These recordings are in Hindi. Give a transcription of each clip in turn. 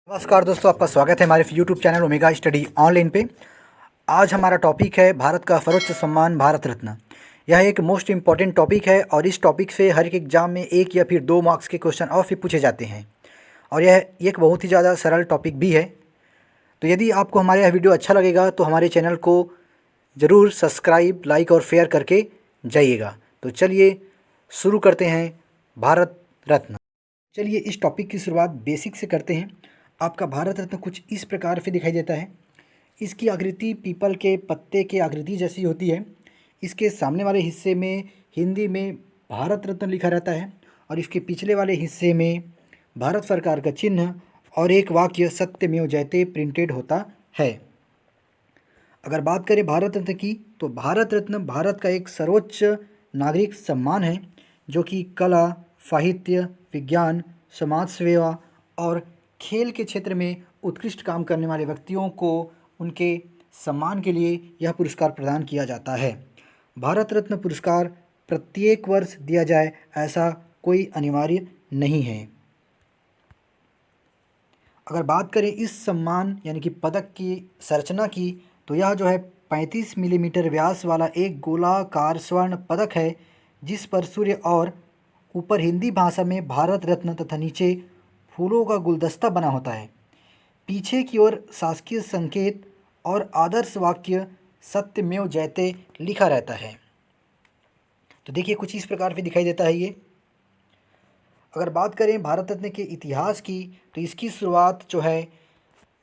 नमस्कार दोस्तों, आपका स्वागत है हमारे YouTube channel omega study online पे। आज हमारा टॉपिक है भारत का सर्वोच्च सम्मान भारत रत्न। यह एक मोस्ट इम्पॉर्टेंट टॉपिक है और इस टॉपिक से हर एक एग्जाम में 1 या फिर 2 मार्क्स के क्वेश्चन और भी पूछे जाते हैं और यह एक बहुत ही ज़्यादा सरल टॉपिक भी है। तो यदि आपको हमारा यह वीडियो अच्छा लगेगा तो हमारे चैनल को ज़रूर सब्सक्राइब, लाइक और शेयर करके जाइएगा। तो चलिए शुरू करते हैं भारत रत्न। चलिए इस टॉपिक की शुरुआत बेसिक से करते हैं। आपका भारत रत्न कुछ इस प्रकार से दिखाई देता है। इसकी आकृति पीपल के पत्ते के आकृति जैसी होती है। इसके सामने वाले हिस्से में हिंदी में भारत रत्न लिखा रहता है और इसके पिछले वाले हिस्से में भारत सरकार का चिन्ह और एक वाक्य सत्यमेव जयते प्रिंटेड होता है। अगर बात करें भारत रत्न की, तो भारत रत्न भारत का एक सर्वोच्च नागरिक सम्मान है जो कि कला, साहित्य, विज्ञान, समाज सेवा और खेल के क्षेत्र में उत्कृष्ट काम करने वाले व्यक्तियों को उनके सम्मान के लिए यह पुरस्कार प्रदान किया जाता है। भारत रत्न पुरस्कार प्रत्येक वर्ष दिया जाए ऐसा कोई अनिवार्य नहीं है। अगर बात करें इस सम्मान यानी कि पदक की संरचना की, तो यह जो है 35 मिलीमीटर व्यास वाला एक गोलाकार स्वर्ण पदक है जिस पर सूर्य और ऊपर हिंदी भाषा में भारत रत्न तथा नीचे फूलों का गुलदस्ता बना होता है। पीछे की ओर शासकीय संकेत और आदर्श वाक्य सत्यमेव जयते लिखा रहता है। तो देखिए कुछ इस प्रकार से दिखाई देता है ये। अगर बात करें भारत रत्न के इतिहास की, तो इसकी शुरुआत जो है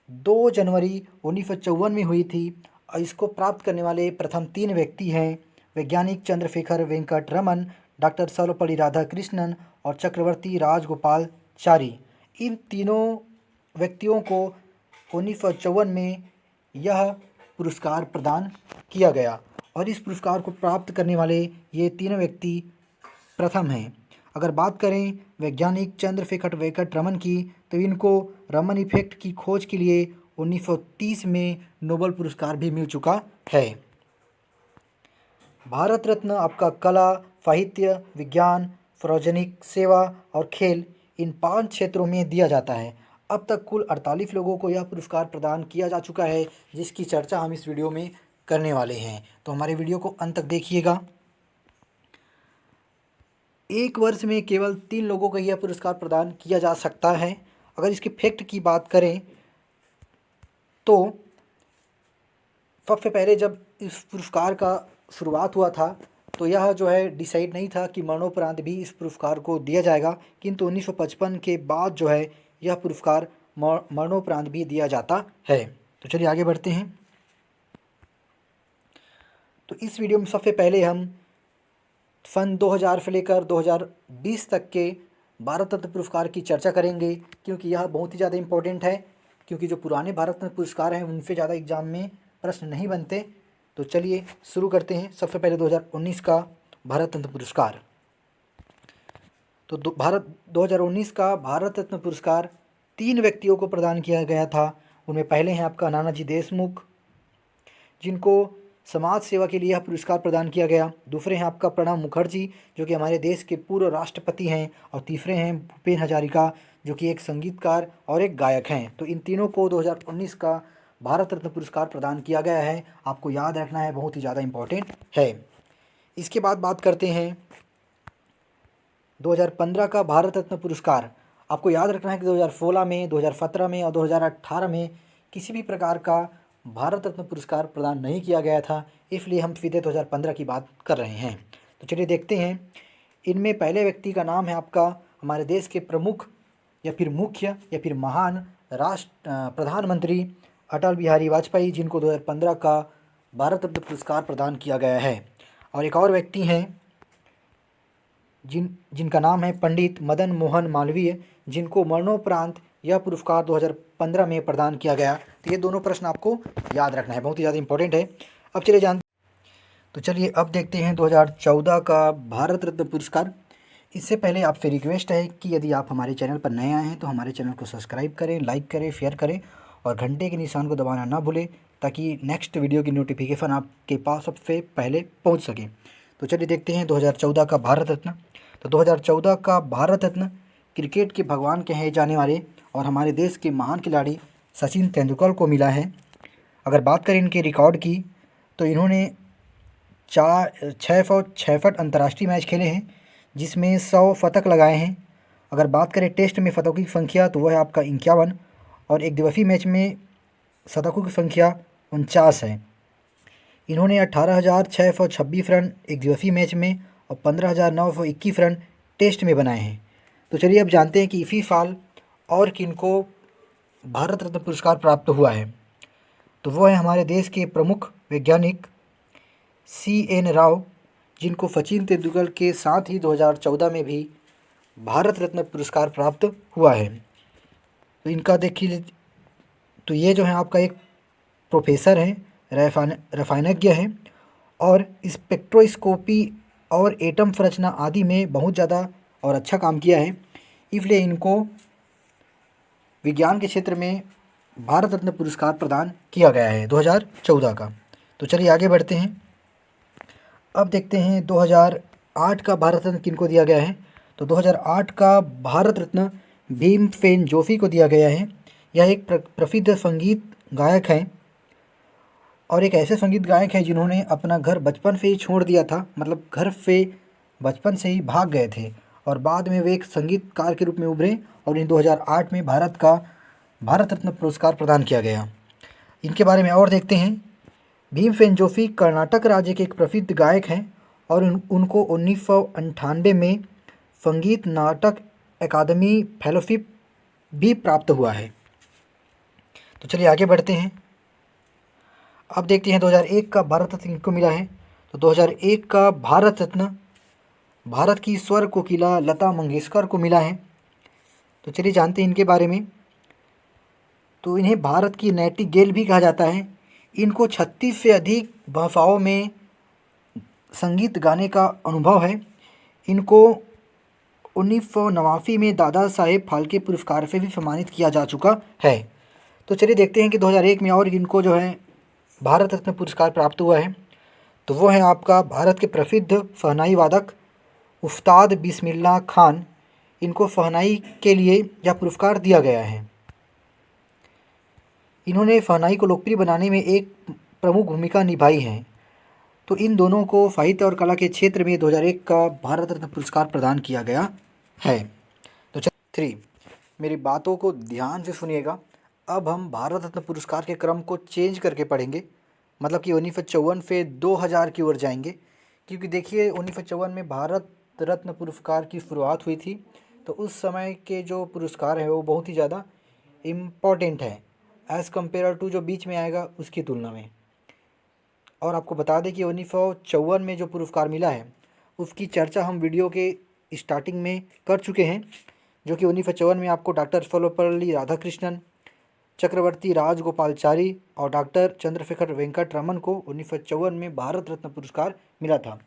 2 जनवरी 1954 में हुई थी और इसको प्राप्त करने वाले प्रथम 3 व्यक्ति हैं वैज्ञानिक चंद्रशेखर वेंकट रमन, डॉक्टर सर्वपल्ली राधाकृष्णन और चक्रवर्ती राजगोपालाचारी। इन तीनों व्यक्तियों को 1954 में यह पुरस्कार प्रदान किया गया और इस पुरस्कार को प्राप्त करने वाले ये तीनों व्यक्ति प्रथम हैं। अगर बात करें वैज्ञानिक चंद्रशेखर वेंकट रमन की, तो इनको रमन इफेक्ट की खोज के लिए 1930 में नोबेल पुरस्कार भी मिल चुका है। भारत रत्न आपका कला, साहित्य, विज्ञान, सार्वजनिक सेवा और खेल इन 5 क्षेत्रों में दिया जाता है। अब तक कुल 48 लोगों को यह पुरस्कार प्रदान किया जा चुका है जिसकी चर्चा हम इस वीडियो में करने वाले हैं। तो हमारे वीडियो को अंत तक देखिएगा। एक वर्ष में केवल 3 लोगों को यह पुरस्कार प्रदान किया जा सकता है। अगर इसके फैक्ट की बात करें तो सबसे पहले जब इस पुरस्कार का शुरुआत हुआ था तो यह जो है डिसाइड नहीं था कि मरणोपरांत भी इस पुरस्कार को दिया जाएगा, किंतु 1955 के बाद जो है यह पुरस्कार मरणोपरांत भी दिया जाता है। तो चलिए आगे बढ़ते हैं। तो इस वीडियो में सबसे पहले हम सन 2000 से लेकर 2020 तक के भारत रत्न पुरस्कार की चर्चा करेंगे क्योंकि यह बहुत ही ज़्यादा इम्पोर्टेंट है, क्योंकि जो पुराने भारत रत्न पुरस्कार हैं उनसे ज़्यादा एग्जाम में प्रश्न नहीं बनते। तो चलिए शुरू करते हैं। सबसे पहले 2019 का भारत रत्न पुरस्कार। तो 2019 का भारत रत्न पुरस्कार 3 व्यक्तियों को प्रदान किया गया था। उनमें पहले हैं आपका नानाजी देशमुख, जिनको समाज सेवा के लिए यह पुरस्कार प्रदान किया गया। दूसरे हैं आपका प्रणब मुखर्जी, जो कि हमारे देश के पूर्व राष्ट्रपति हैं। और तीसरे हैं भूपेन हजारिका, जो कि एक संगीतकार और एक गायक हैं। तो इन तीनों को 2019 का भारत रत्न पुरस्कार प्रदान किया गया है। आपको याद रखना है, बहुत ही ज़्यादा इम्पोर्टेंट है। इसके बाद बात करते हैं 2015 का भारत रत्न पुरस्कार। आपको याद रखना है कि 2016 में, 2017 में और 2018 में किसी भी प्रकार का भारत रत्न पुरस्कार प्रदान नहीं किया गया था, इसलिए हम सीधे 2015 की बात कर रहे हैं। तो चलिए देखते हैं। इनमें पहले व्यक्ति का नाम है आपका हमारे देश के प्रमुख या फिर मुख्य या फिर महान प्रधानमंत्री अटल बिहारी वाजपेयी, जिनको 2015 का भारत रत्न पुरस्कार प्रदान किया गया है। और एक और व्यक्ति हैं जिनका नाम है पंडित मदन मोहन मालवीय, जिनको मरणोपरांत यह पुरस्कार 2015 में प्रदान किया गया। तो ये दोनों प्रश्न आपको याद रखना है, बहुत ही ज़्यादा इंपॉर्टेंट है। अब चलिए अब देखते हैं 2014 का भारत रत्न पुरस्कार। इससे पहले आपसे रिक्वेस्ट है कि यदि आप हमारे चैनल पर नए आए हैं तो हमारे चैनल को सब्सक्राइब करें, लाइक करें, शेयर करें और घंटे के निशान को दबाना ना भूलें, ताकि नेक्स्ट वीडियो की नोटिफिकेशन आपके पास सबसे पहले पहुँच सके। तो चलिए देखते हैं 2014 का भारत रत्न। तो 2014 का भारत रत्न क्रिकेट के भगवान कहे जाने वाले और हमारे देश के महान खिलाड़ी सचिन तेंदुलकर को मिला है। अगर बात करें इनके रिकॉर्ड की तो इन्होंने 666 अंतर्राष्ट्रीय मैच खेले हैं, जिसमें 100 शतक लगाए हैं। अगर बात करें टेस्ट में शतकों की संख्या तो वह है आपका 51, और एक दिवसीय मैच में शतकों की संख्या 49 है। इन्होंने 18,626 रन एक दिवसीय मैच में और 15,921 रन टेस्ट में बनाए हैं। तो चलिए अब जानते हैं कि इसी साल और किनको भारत रत्न पुरस्कार प्राप्त हुआ है। तो वो है हमारे देश के प्रमुख वैज्ञानिक CN राव, जिनको सचिन तेंदुलकर के साथ ही 2014 में भी भारत रत्न पुरस्कार प्राप्त हुआ है। तो इनका देखिए, तो ये जो है आपका एक प्रोफेसर हैं, रसायनज्ञ हैं, और स्पेक्ट्रोस्कोपी और एटम संरचना आदि में बहुत ज़्यादा और अच्छा काम किया है, इसलिए इनको विज्ञान के क्षेत्र में भारत रत्न पुरस्कार प्रदान किया गया है 2014 का। तो चलिए आगे बढ़ते हैं। अब देखते हैं 2008 का भारत रत्न किनको दिया गया है। तो 2008 का भारत रत्न भीमसेन जोशी को दिया गया है। यह एक प्रसिद्ध संगीत गायक हैं और एक ऐसे संगीत गायक हैं जिन्होंने अपना घर बचपन से ही छोड़ दिया था, मतलब घर से बचपन से ही भाग गए थे और बाद में वे एक संगीतकार के रूप में उभरे और इन 2008 में भारत रत्न पुरस्कार प्रदान किया गया। इनके बारे में और देखते हैं। भीमसेन जोशी कर्नाटक राज्य के एक प्रसिद्ध गायक हैं और उनको 1998 में संगीत नाटक अकादमी फेलोशिप भी प्राप्त हुआ है। तो चलिए आगे बढ़ते हैं। अब देखते हैं 2001 का भारत रत्न किनको मिला है। तो 2001 का भारत रत्न भारत की स्वर कोकिला लता मंगेशकर को मिला है। तो चलिए जानते हैं इनके बारे में। तो इन्हें भारत की नाइटिंगेल भी कहा जाता है। इनको 36 से अधिक भाषाओं में संगीत गाने का अनुभव है। इनको 1989 में दादा साहेब फाल्के पुरस्कार से भी सम्मानित किया जा चुका है। तो चलिए देखते हैं कि 2001 में और इनको जो है भारत रत्न पुरस्कार प्राप्त हुआ है। तो वो है आपका भारत के प्रसिद्ध शहनाई वादक उस्ताद बिस्मिल्लाह खान। इनको शहनाई के लिए यह पुरस्कार दिया गया है। इन्होंने शहनाई को लोकप्रिय बनाने में एक प्रमुख भूमिका निभाई है। तो इन दोनों को साहित्य और कला के क्षेत्र में 2001 का भारत रत्न पुरस्कार प्रदान किया गया है। तो 3 मेरी बातों को ध्यान से सुनिएगा। अब हम भारत रत्न पुरस्कार के क्रम को चेंज करके पढ़ेंगे, मतलब कि 1954 से 2000 की ओर जाएंगे, क्योंकि देखिए 1954 में भारत रत्न पुरस्कार की शुरुआत हुई थी। तो उस समय के जो पुरस्कार हैं वो बहुत ही ज़्यादा इम्पॉर्टेंट है एज़ कम्पेयर टू जो बीच में आएगा उसकी तुलना में। और आपको बता दें कि 1954 में जो पुरस्कार मिला है उसकी चर्चा हम वीडियो के स्टार्टिंग में कर चुके हैं, जो कि 1954 में आपको डॉक्टर सर्वपल्ली राधाकृष्णन, चक्रवर्ती राजगोपालचारी और डॉक्टर चंद्रशेखर वेंकट रमन को 1954 में भारत रत्न पुरस्कार मिला था।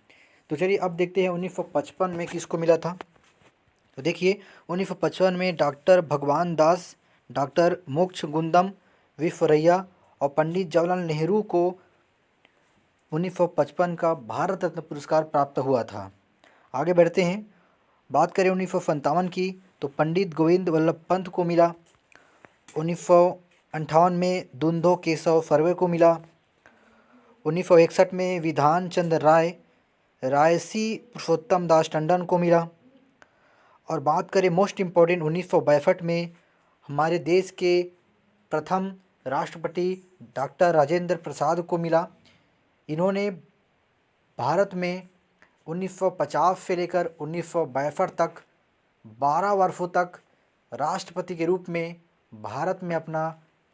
तो चलिए अब देखते हैं 1955 में किसको मिला था। तो देखिए 1955 में डॉक्टर भगवान दास, डॉक्टर मोक्षगुंडम विश्वरैया और पंडित जवाहरलाल नेहरू को 1955 का भारत रत्न पुरस्कार प्राप्त हुआ था। आगे बढ़ते हैं। बात करें 1957 की तो पंडित गोविंद वल्लभ पंत को मिला। 1958 में दुंदो केशव सर्वे को मिला। 1961 में विधान चंद्र राय, रायसी पुरुषोत्तम दास टंडन को मिला। और बात करें मोस्ट इम्पॉर्टेंट 1962 में हमारे देश के प्रथम राष्ट्रपति डॉक्टर राजेंद्र प्रसाद को मिला। इन्होंने भारत में 1950 से लेकर 1962 तक 12 वर्षों तक राष्ट्रपति के रूप में भारत में अपना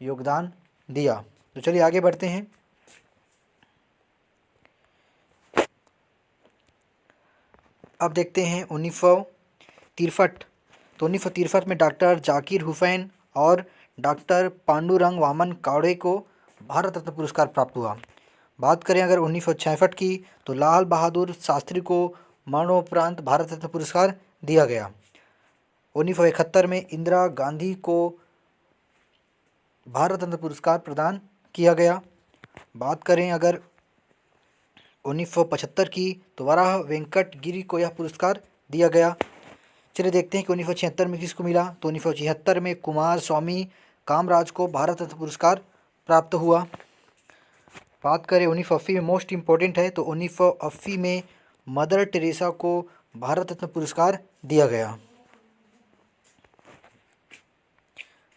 योगदान दिया। तो चलिए आगे बढ़ते हैं। अब देखते हैं 1963। तो 1963 में डॉक्टर जाकिर हुसैन और डॉक्टर पांडुरंग वामन कावड़े को भारत रत्न पुरस्कार प्राप्त हुआ। बात करें अगर 1966 की तो लाल बहादुर शास्त्री को मरणोपरांत भारत रत्न पुरस्कार दिया गया। 1971 में इंदिरा गांधी को भारत रत्न पुरस्कार प्रदान किया गया। बात करें अगर 1975 की तो वराह वेंकट गिरी को यह पुरस्कार दिया गया। चलिए देखते हैं कि 1976 में किसको मिला। तो 1976 में कुमार स्वामी कामराज को भारत रत्न पुरस्कार प्राप्त हुआ। बात करें 1980 में, मोस्ट इम्पोर्टेंट है, तो 1980 में मदर टेरेसा को भारत रत्न पुरस्कार दिया गया।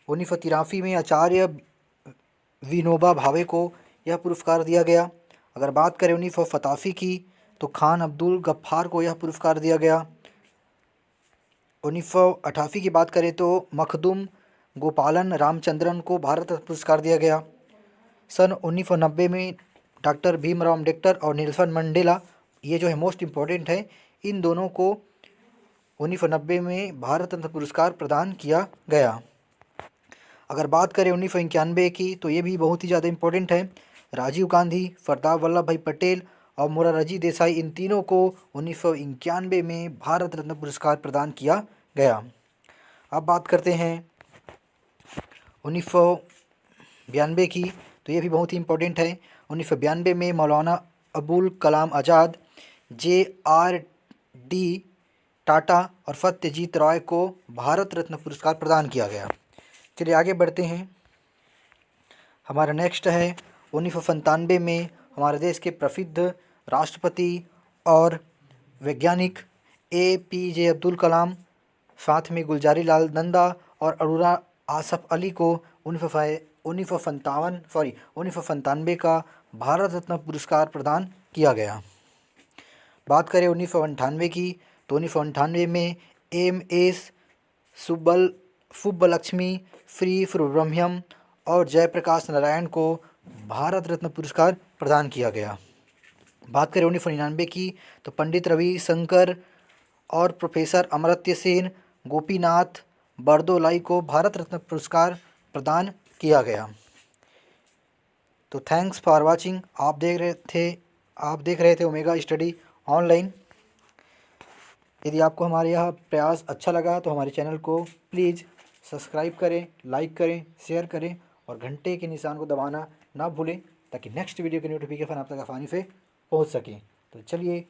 1983 में आचार्य विनोबा भावे को यह पुरस्कार दिया गया। अगर बात करें 1987 की, तो खान अब्दुल गफ्फार को यह पुरस्कार दिया गया। 1988 की बात करें तो मखदूम गोपालन रामचंद्रन को भारत रत्न पुरस्कार दिया गया। सन 1990 में डॉक्टर भीमराव अम्बेडकर और नेल्सन मंडेला, ये जो है मोस्ट इम्पोर्टेंट है, इन दोनों को 1990 में भारत रत्न पुरस्कार प्रदान किया गया। अगर बात करें 1991 की, तो ये भी बहुत ही ज़्यादा इम्पोर्टेंट है। राजीव गांधी, सरदार वल्लभ भाई पटेल और मोरारजी देसाई, इन तीनों को 1991 में भारत रत्न पुरस्कार प्रदान किया गया। अब बात करते हैं 1992 की, तो ये भी बहुत ही इम्पोर्टेंट है। 1992 में मौलाना अबुल कलाम आज़ाद, JRD टाटा और सत्यजीत राय को भारत रत्न पुरस्कार प्रदान किया गया। चलिए आगे बढ़ते हैं। हमारा नेक्स्ट है 1995 में हमारे देश के प्रसिद्ध राष्ट्रपति और वैज्ञानिक APJ अब्दुल कलाम, साथ में गुलजारी लाल नंदा और अरोरा आसफ अली को 1995 का भारत रत्न पुरस्कार प्रदान किया गया। बात करें 1998 की, तो 1998 में MS सुब्बलक्ष्मी, श्री सुब्रमण्यम और जयप्रकाश नारायण को भारत रत्न पुरस्कार प्रदान किया गया। बात करें 1999 की, तो पंडित रवि शंकर और प्रोफेसर अमर्त्य सेन, गोपीनाथ बरदोलाई को भारत रत्न पुरस्कार प्रदान किया गया। तो थैंक्स फॉर वाचिंग। आप देख रहे थे ओमेगा स्टडी ऑनलाइन। यदि आपको हमारे यह प्रयास अच्छा लगा तो हमारे चैनल को प्लीज़ सब्सक्राइब करें, लाइक करें, शेयर करें और घंटे के निशान को दबाना ना भूलें, ताकि नेक्स्ट वीडियो की नोटिफिकेशन आप तक आसानी से पहुंच सके। तो चलिए